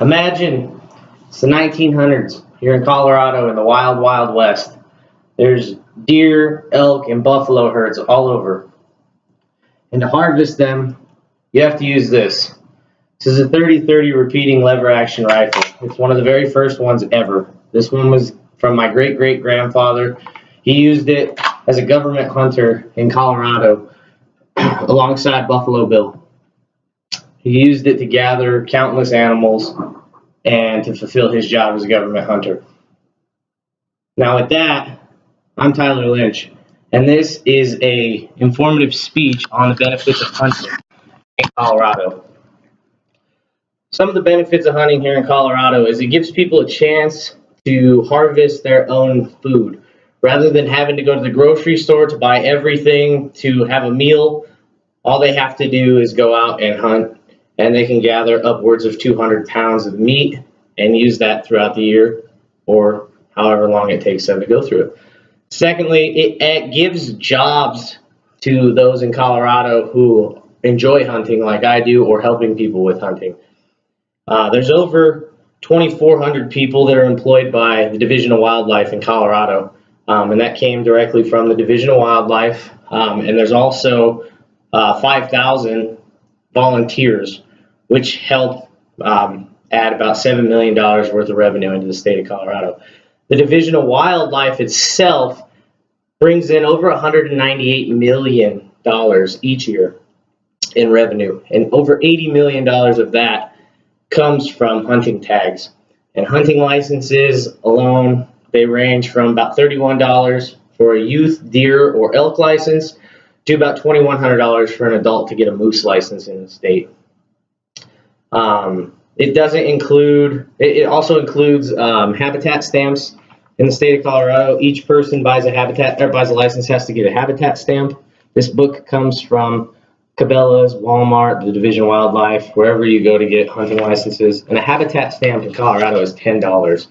Imagine it's the 1900s here in Colorado in the wild, wild west. There's deer, elk, and buffalo herds all over. And to harvest them, you have to use this. This is a 30-30 repeating lever action rifle. It's one of the very first ones ever. This one was from my great-great-grandfather. He used it as a government hunter in Colorado alongside Buffalo Bill. He used it to gather countless animals and to fulfill his job as a government hunter. Now with that, I'm Tyler Lynch, and this is a informative speech on the benefits of hunting in Colorado. Some of the benefits of hunting here in Colorado is it gives people a chance to harvest their own food. Rather than having to go to the grocery store to buy everything to have a meal, all they have to do is go out and hunt, and they can gather upwards of 200 pounds of meat and use that throughout the year or however long it takes them to go through it. Secondly, it gives jobs to those in Colorado who enjoy hunting like I do or helping people with hunting. There's over 2,400 people that are employed by the Division of Wildlife in Colorado, and that came directly from the Division of Wildlife. And there's also 5,000 volunteers, which help add about $7 million worth of revenue into the state of Colorado. The Division of Wildlife itself brings in over $198 million each year in revenue, and over $80 million of that comes from hunting tags. And hunting licenses alone, they range from about $31 for a youth deer or elk license to about $2,100 for an adult to get a moose license in the state. It doesn't include, it also includes habitat stamps in the state of Colorado. Each person buys a habitat, or buys a license, has to get a habitat stamp. This book comes from Cabela's, Walmart, the Division of Wildlife, wherever you go to get hunting licenses. And a habitat stamp in Colorado is $10.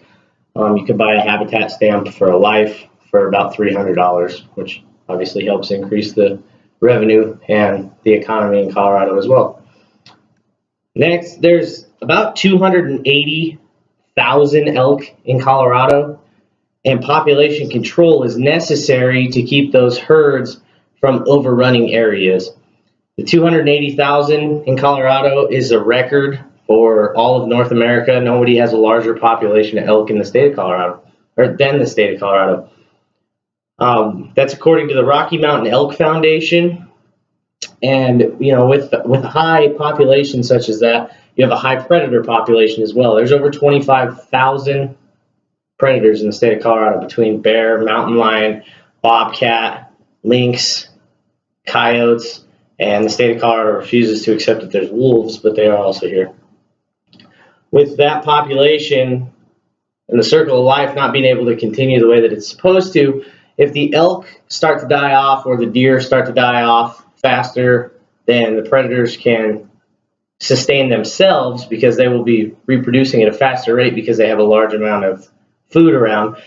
You can buy a habitat stamp for a life for about $300, which obviously helps increase the revenue and the economy in Colorado as well. Next, there's about 280,000 elk in Colorado, and population control is necessary to keep those herds from overrunning areas. The 280,000 in Colorado is a record for all of North America. Nobody has a larger population of elk in the state of Colorado, or than the state of Colorado. That's according to the Rocky Mountain Elk Foundation. And you know, with a high population such as that, you have a high predator population as well. There's over 25,000 predators in the state of Colorado between bear, mountain lion, bobcat, lynx, coyotes, and the state of Colorado refuses to accept that there's wolves, but they are also here. With that population and the circle of life not being able to continue the way that it's supposed to, if the elk start to die off or the deer start to die off faster than the predators can sustain themselves, because they will be reproducing at a faster rate because they have a large amount of food around,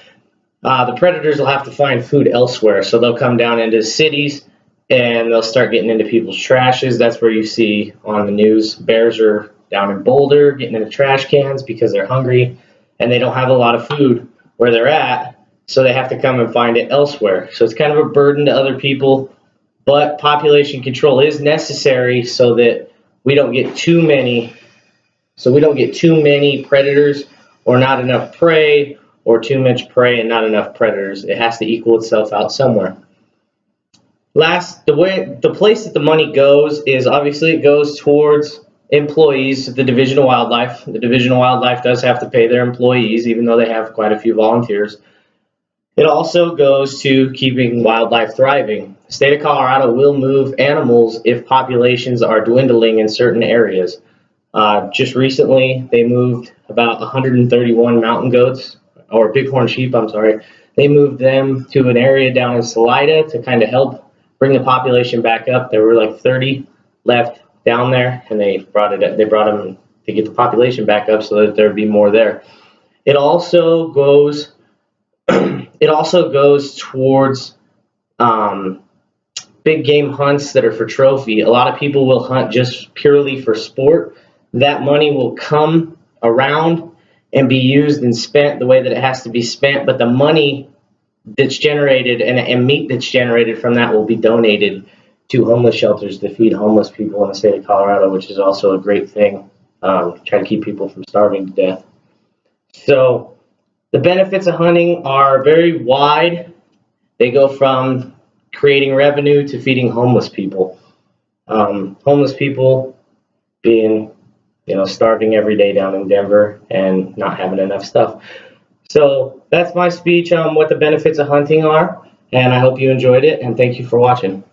the predators will have to find food elsewhere. So they'll come down into cities and they'll start getting into people's trashes. That's where you see on the news bears are down in Boulder getting into trash cans because they're hungry and they don't have a lot of food where they're at, so they have to come and find it elsewhere. So it's kind of a burden to other people, but population control is necessary so that we don't get too many predators or not enough prey, or too much prey and not enough predators. It has to equal itself out somewhere. The place that the money goes is obviously it goes towards employees of the Division of Wildlife. The Division of Wildlife does have to pay their employees, even though they have quite a few volunteers. It also goes to keeping wildlife thriving. The state of Colorado will move animals if populations are dwindling in certain areas. Just recently, they moved about 131 mountain goats, or bighorn sheep, I'm sorry. They moved them to an area down in Salida to kind of help bring the population back up. There were like 30 left down there, and they brought them to get the population back up so that there'd be more there. It also goes towards big game hunts that are for trophy. A lot of people will hunt just purely for sport. That money will come around and be used and spent the way that it has to be spent, but the money that's generated and meat that's generated from that will be donated to homeless shelters to feed homeless people in the state of Colorado, which is also a great thing, try to keep people from starving to death. So the benefits of hunting are very wide. They go from creating revenue to feeding homeless people. Homeless people being, starving every day down in Denver and not having enough stuff. So that's my speech on what the benefits of hunting are, and I hope you enjoyed it, and thank you for watching.